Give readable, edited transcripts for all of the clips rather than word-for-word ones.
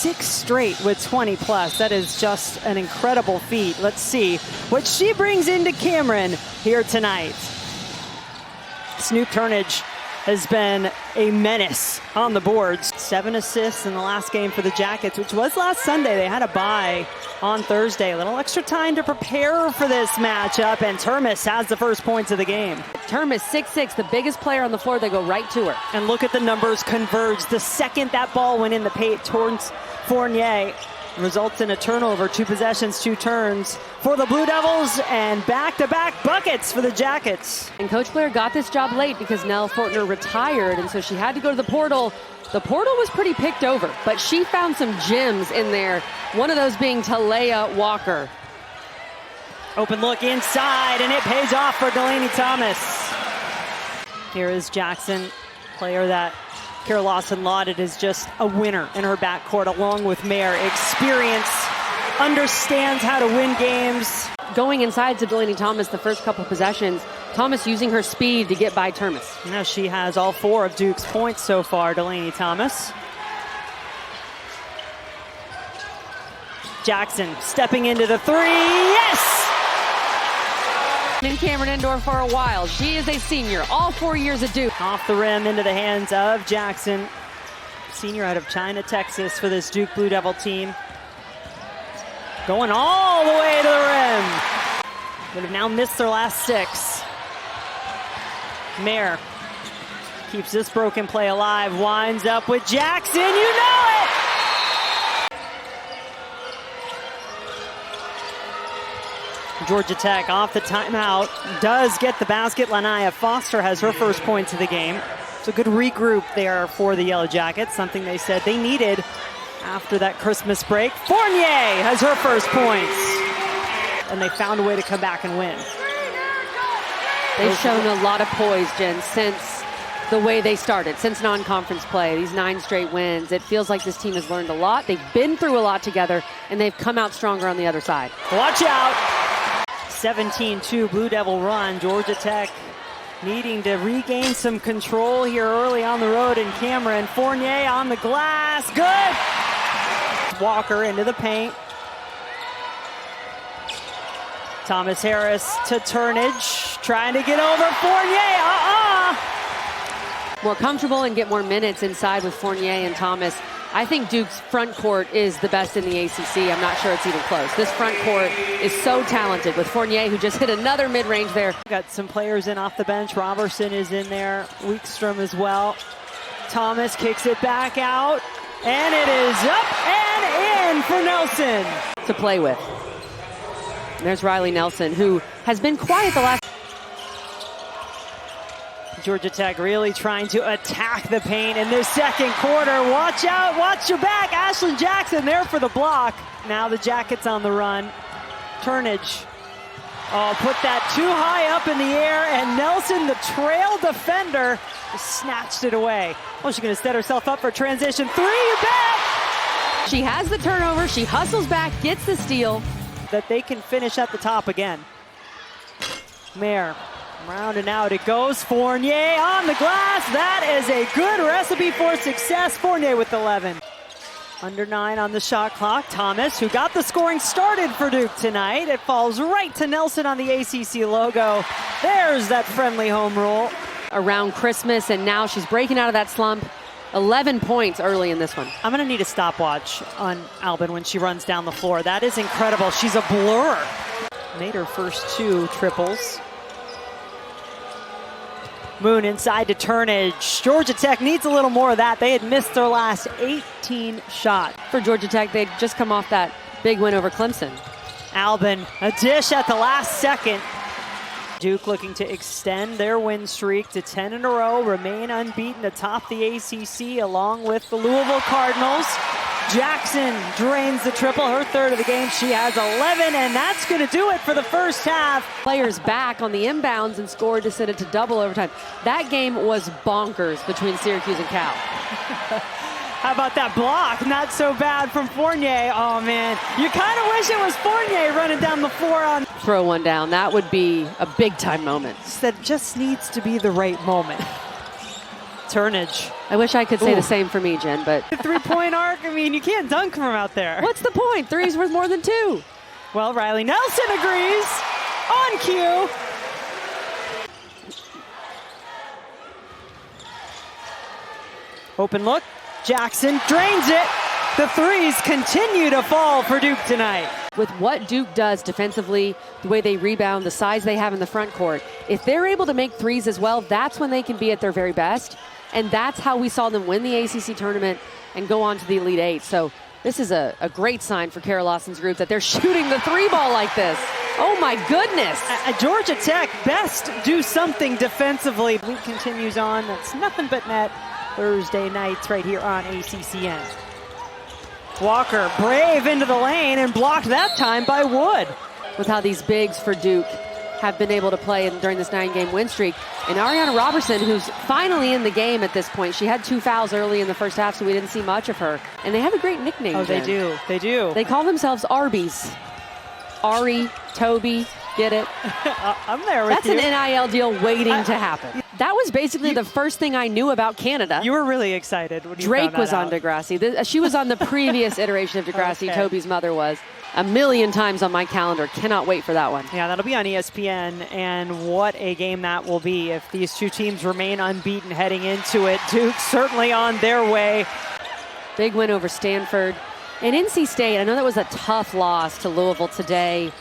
6 straight with 20 plus. That is just an incredible feat. Let's see what she brings into Cameron here tonight. Snoop Turnage has been a menace on the boards. 7 assists in the last game for the Jackets, which was last Sunday. They had a bye on Thursday. A little extra time to prepare for this matchup, and Termes has the first points of the game. Termes, 6'6", the biggest player on the floor. They go right to her. And look at the numbers converge. The second that ball went in the paint towards Fournier, results in a turnover. 2 possessions, 2 turns for the Blue Devils, and back-to-back buckets for the Jackets. And Coach Blair got this job late because Nell Fortner retired, and so she had to go to the portal. The portal was pretty picked over, but she found some gems in there, one of those being Talia Walker. Open look inside, and it pays off for Delaney Thomas. Here is Jackson, player that Kara Lawson lauded as just a winner in her backcourt, along with Mayer. Experience, understands how to win games. Going inside to Delaney Thomas the first couple possessions, Thomas using her speed to get by Termes. Now she has all 4 of Duke's points so far, Delaney Thomas. Jackson stepping into the 3, yes! In Cameron Indoor for a while. She is a senior, all 4 years at Duke. Off the rim into the hands of Jackson. Senior out of China, Texas for this Duke Blue Devil team. Going all the way to the rim. Would have now missed their last 6. Mayer keeps this broken play alive, winds up with Jackson, you know it! Georgia Tech off the timeout, does get the basket. Lanaya Foster has her first points of the game. It's a good regroup there for the Yellow Jackets, something they said they needed after that Christmas break. Fournier has her first points, and they found a way to come back and win. They've shown a lot of poise, Jen, since the way they started, since non-conference play, these 9 straight wins. It feels like this team has learned a lot. They've been through a lot together, and they've come out stronger on the other side. Watch out! 17-2 Blue Devil run. Georgia Tech needing to regain some control here early on the road in Cameron. Fournier on the glass, good! Walker into the paint. Thomas Harris to Turnage, trying to get over Fournier, More comfortable and get more minutes inside with Fournier and Thomas. I think Duke's front court is the best in the ACC. I'm not sure it's even close. This front court is so talented with Fournier, who just hit another mid-range there. Got some players in off the bench. Robertson is in there. Weekstrom as well. Thomas kicks it back out, and it is up and in for Nelson. To play with. And there's Riley Nelson, who has been quiet the last. Georgia Tech really trying to attack the paint in this second quarter. Watch out, watch your back. Ashlon Jackson there for the block. Now the Jackets on the run. Turnage. Oh, put that too high up in the air, and Nelson, the trail defender, snatched it away. Oh, she's going to set herself up for transition 3, you bet! She has the turnover, she hustles back, gets the steal. That they can finish at the top again. Mayer. Round and out it goes. Fournier on the glass. That is a good recipe for success. Fournier with 11. Under 9 on the shot clock. Thomas, who got the scoring started for Duke tonight. It falls right to Nelson on the ACC logo. There's that friendly home rule. Around Christmas, and now she's breaking out of that slump. 11 points early in this one. I'm going to need a stopwatch on Albin when she runs down the floor. That is incredible. She's a blur. Made her first 2 triples. Moon inside to Turnage. Georgia Tech needs a little more of that. They had missed their last 18 shot. For Georgia Tech, they'd just come off that big win over Clemson. Albin, a dish at the last second. Duke looking to extend their win streak to 10 in a row, remain unbeaten atop the ACC along with the Louisville Cardinals. Jackson drains the triple, her third of the game. She has 11, and that's going to do it for the first half. Players back on the inbounds and scored to send it to double overtime. That game was bonkers between Syracuse and Cal. How about that block? Not so bad from Fournier. Oh, man. You kind of wish it was Fournier running down the floor on. Throw one down. That would be a big-time moment. That just needs to be the right moment. Turnage I wish I could say the same for me, Jen, but The three-point arc, I mean, you can't dunk from out there. what's the point? Three's worth more than two. Well, Riley Nelson agrees. On cue. Open look. Jackson drains it. The threes continue to fall for Duke tonight. With what Duke does defensively, the way they rebound, the size they have in the front court, if they're able to make threes as well, that's when they can be at their very best. And that's how we saw them win the ACC tournament and go on to the Elite Eight. So this is a great sign for Kara Lawson's group that they're shooting the three ball like this. Oh my goodness. At Georgia Tech, best do something defensively. Week continues on. That's nothing but net Thursday nights right here on ACCN. Walker, brave into the lane and blocked that time by Wood. With how these bigs for Duke have been able to play during this 9-game win streak. And Ariana Robertson, who's finally in the game at this point. She had 2 fouls early in the first half, so we didn't see much of her. And they have a great nickname. Oh, Jen. they do. They do. They call themselves Arby's. Ari, Toby, get it? I'm there with That's you. an NIL deal waiting to happen. That was basically the first thing I knew about Canada. You were really excited when you Drake found that was on out. Degrassi. She was on the previous iteration of Degrassi. Okay. Toby's mother was. A million times on my calendar. Cannot wait for that one. Yeah, that'll be on ESPN, and what a game that will be if these two teams remain unbeaten heading into it. Duke certainly on their way. Big win over Stanford. And NC State, I know that was a tough loss to Louisville today.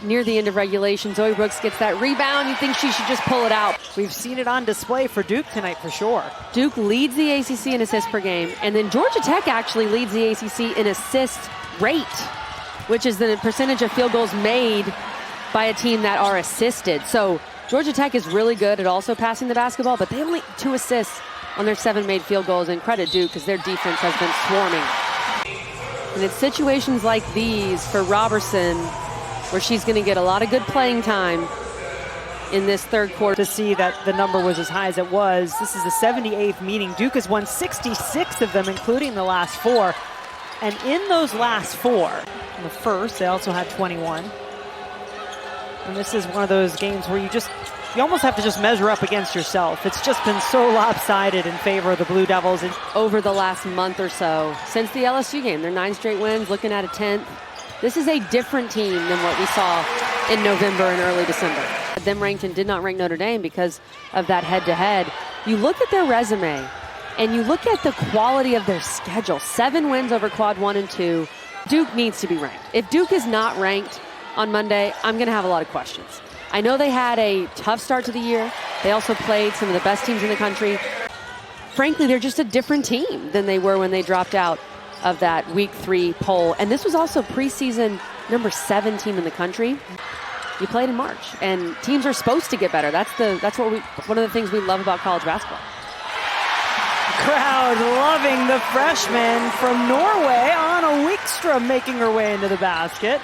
Near the end of regulation, Zoe Brooks gets that rebound. You think she should just pull it out. We've seen it on display for Duke tonight for sure. Duke leads the ACC in assists per game, and then Georgia Tech actually leads the ACC in assist rate, which is the percentage of field goals made by a team that are assisted. So Georgia Tech is really good at also passing the basketball, but they only 2 assists on their 7 made field goals, and credit Duke because their defense has been swarming. And it's situations like these for Robertson where she's going to get a lot of good playing time in this third quarter. To see that the number was as high as it was. This is the 78th meeting. Duke has won 66 of them, including the last 4. And in those last 4, in the first, they also had 21. And this is one of those games where you almost have to just measure up against yourself. It's just been so lopsided in favor of the Blue Devils. Over the last month or so, since the LSU game, they're 9 straight wins, looking at a 10th. This is a different team than what we saw in November and early December. Them ranked and did not rank Notre Dame because of that head-to-head. You look at their resume, and you look at the quality of their schedule. 7 wins over quad 1 and 2. Duke needs to be ranked. If Duke is not ranked on Monday, I'm going to have a lot of questions. I know they had a tough start to the year. They also played some of the best teams in the country. Frankly, they're just a different team than they were when they dropped out of that week 3 poll. And this was also preseason number 7 team in the country. You played in March, and teams are supposed to get better. That's one of the things we love about college basketball. Crowd loving the freshman from Norway, Anna Wikström, making her way into the basket.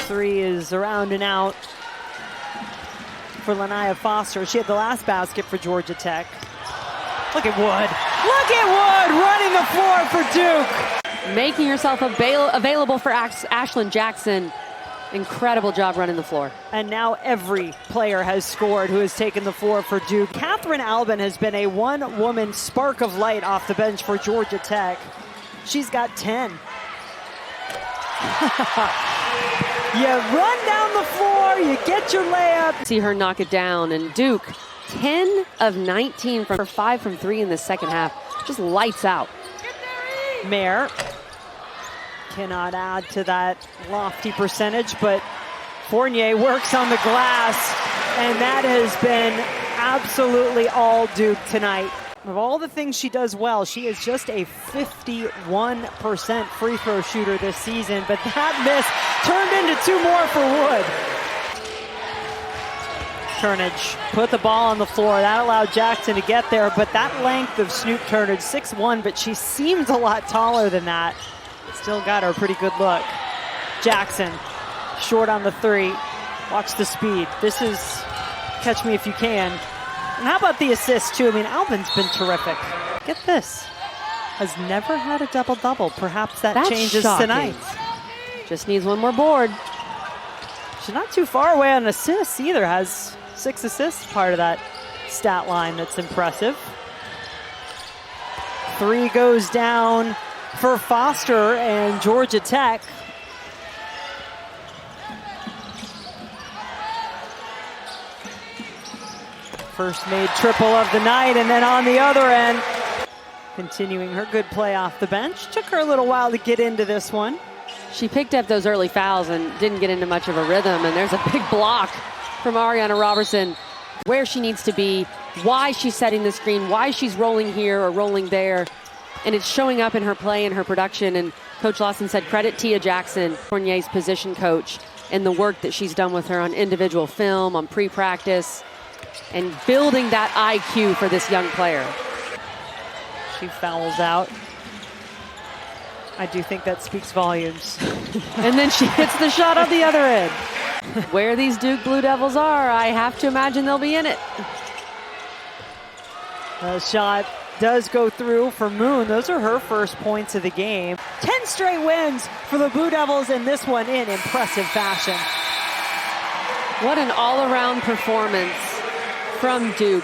Three is around and out for Lanaya Foster. She had the last basket for Georgia Tech. Look at Wood. Look at Wood running the floor for Duke. Making yourself available for Ashlon Jackson. Incredible job running the floor. And now every player has scored who has taken the floor for Duke. Catherine Albin has been a one-woman spark of light off the bench for Georgia Tech. She's got 10. You run down the floor, you get your layup. See her knock it down, and Duke, 10 of 19 for 5 from 3 in the second half. Just lights out. Mayer cannot add to that lofty percentage, but Fournier works on the glass, and that has been absolutely all Duke tonight. Of all the things she does well, she is just a 51% free throw shooter this season, but that miss turned into 2 more for Wood. Turnage put the ball on the floor. That allowed Jackson to get there, but that length of Snoop Turnage, 6'1", but she seems a lot taller than that. Still got her a pretty good look. Jackson, short on the 3. Watch the speed. This is catch me if you can. And how about the assist, too? I mean, Albin's been terrific. Get this. Has never had a double-double. Perhaps that changes shocking. tonight. Just needs one more board. She's not too far away on assists either. Has 6 assists, part of that stat line. That's impressive. 3 goes down for Foster and Georgia Tech. First made triple of the night, and then on the other end, continuing her good play off the bench. Took her a little while to get into this one. She picked up those early fouls and didn't get into much of a rhythm, and there's a big block from Ariana Robertson. Where she needs to be, why she's setting the screen, why she's rolling here or rolling there, and it's showing up in her play and her production. And Coach Lawson said credit Tia Jackson, Fournier's position coach, and the work that she's done with her on individual film, on pre-practice, and building that IQ for this young player. She fouls out. I do think that speaks volumes. And then she hits the shot on the other end. Where these Duke Blue Devils are, I have to imagine they'll be in it. The shot does go through for Moon. Those are her first points of the game. 10 straight wins for the Blue Devils, and this one in impressive fashion. What an all-around performance from Duke.